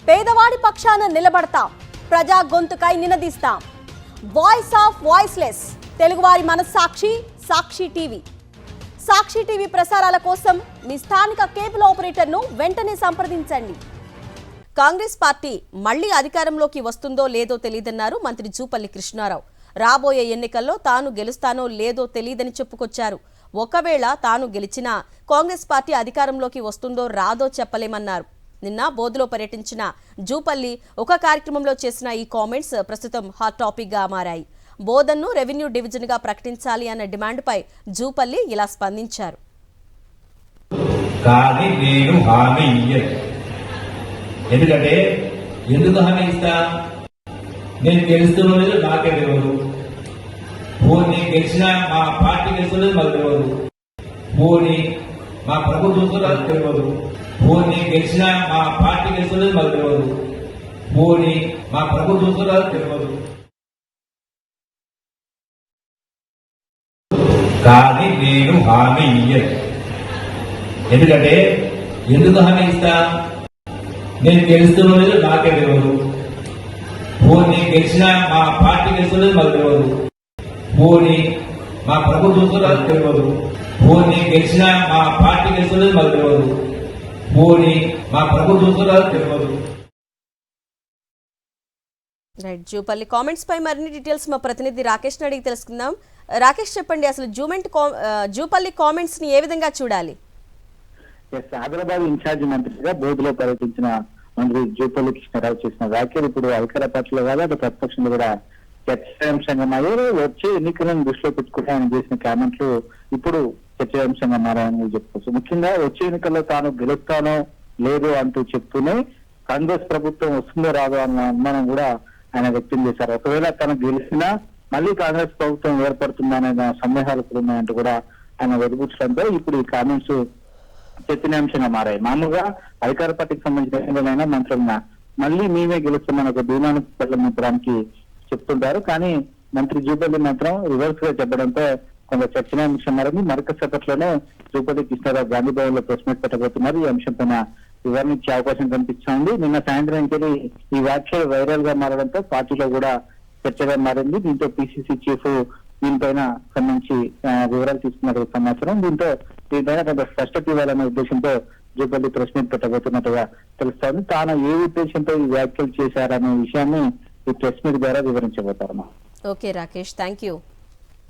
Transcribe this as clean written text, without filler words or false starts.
పేదవాడి పక్షాన నిలబడతాం, ప్రజా గొంతుకై నినదిస్తాం. వాయిస్ ఆఫ్ వాయిస్లెస్, తెలుగువారి మనస్సాక్షి సాక్షి టీవీ. సాక్షి టీవీ ప్రసారాల కోసం మీ స్థానిక కేబుల్ ఆపరేటర్ను వెంటనే సంప్రదించండి. కాంగ్రెస్ పార్టీ మళ్లీ అధికారంలోకి వస్తుందో లేదో తెలియదన్నారు మంత్రి జూపల్లి కృష్ణారావు. రాబోయే ఎన్నికల్లో తాను గెలుస్తానో లేదో తెలియదని చెప్పుకొచ్చారు. ఒకవేళ తాను గెలిచినా కాంగ్రెస్ పార్టీ అధికారంలోకి వస్తుందో రాదో చెప్పలేమన్నారు. నిన్న బోధలో పర్యటించిన జూపల్లి ఒక కార్యక్రమంలో చేసిన ఈ కామెంట్స్ ప్రస్తుతం హాట్ టాపిక్ గా మారాయి. బోధన్ను రెవెన్యూ డివిజన్ గా ప్రకటించాలి అన్న డిమాండ్పై జూపల్లి ఇలా స్పందించారు. ఎందుకంటే ఎందుకు హామీ ఇస్తా, నేను గెలుస్తున్నది నాకే తెలియదు. పోనీ గెలిచిన మా పార్టీ గెలుస్తున్నది మాకు తెలియదు. పోనీ మా ప్రభుత్వం తెలియదు. పోనీ గెలిచిన మా పార్టీ గెలుస్తున్నది మాకు తెలియదు. పోనీ మా ప్రభుత్వం తెలియదు. కానీ నేను హామీ ఇయ్యను. ఎందుకంటే ఎందుకు హామీ ఇస్తా, నేను గెలుస్తున్నది నాకే తెలియదు. పోనీ గెలిచిన మా పార్టీ గెలుస్తున్నది మాకు తెలియదు. పోనీ మా ప్రభుత్వం తెలియదు. పోనీ గెలిచిన మా పార్టీ గెలుస్తున్నది మాకు తెలియదు. పోనీ మా ప్రభుత్వం తెలియదు. రైట్, జూపల్లి కామెంట్స్ పై మరిన్ని డీటెయిల్స్ మా ప్రతినిధి రాకేష్ అడిగి తెలుసుకుందాం. రాకేష్, చెప్పండి, అసలు జూపల్లి కామెంట్స్ ని ఏ విధంగా చూడాలి? ఆదిలాబాద్ ఇన్ఛార్జి మంత్రిగా బోధలో పర్యటించిన మంత్రి జూపల్లి కృష్ణారావు చేసిన వ్యాఖ్యలు ఇప్పుడు అధికార పార్టీలో కాదు, అటు ప్రతిపక్షంలో కూడా చర్చాంశంగా మారారు. వచ్చే ఎన్నికలను దృష్టిలో పెట్టుకుని ఆయన చేసిన కామెంట్లు ఇప్పుడు చర్చాంశంగా మారాయని చెప్పుకోవచ్చు. ముఖ్యంగా వచ్చే ఎన్నికల్లో తాను గెలుస్తానో లేదో అంటూ చెప్తూనే కాంగ్రెస్ ప్రభుత్వం వస్తుందో రాదో అన్న అనుమానం కూడా ఆయన వ్యక్తం చేశారు. ఒకవేళ తను గెలిచినా మళ్ళీ కాంగ్రెస్ ప్రభుత్వం ఏర్పడుతుందనే సందేహాలు కూడా ఉన్నాయంటూ కూడా ఆయన వెలిబుచ్చడంతో ఇప్పుడు ఈ కామెంట్స్ చర్చనీయాంశంగా మారాయి. మామూలుగా అధికార పార్టీకి సంబంధించిన మంత్రులన మళ్ళీ మేమే గెలుస్తామని ఒక ధీమాను పెట్టడానికి చెప్తుంటారు. కానీ మంత్రి జూపల్లి మాత్రం రివర్స్ గా చెప్పడంతో కొంత చర్చనీయాంశం మారింది. మరొకసేపట్లోనే జూపల్లి కృష్ణారావు గాంధీ భవన్ లో ప్రెస్ మీట్ పెట్టబోతున్నారు. ఈ అంశం పైన వివరించే అవకాశం కనిపిస్తోంది. నిన్న సాయంత్రానికి ఈ వ్యాఖ్యలు వైరల్ గా మారడంతో పార్టీలో కూడా చర్చగా మారింది. దీంతో పిసిసి చీఫ్ దీనిపైన సంబంధించి వివరాలు తీసుకున్నట్టు సమాచారం. దీనిపైన కొంత స్పష్టత ఇవ్వాలనే ఉద్దేశంతో జూపల్లి ప్రెస్ మీట్ పెట్టబోతున్నట్టుగా తెలుస్తోంది. తాను ఏ ఉద్దేశంతో ఈ వ్యాఖ్యలు చేశారనే విషయాన్ని ఈ ప్రెస్ మీట్ ద్వారా వివరించబోతారు. Okay Rakesh, thank you.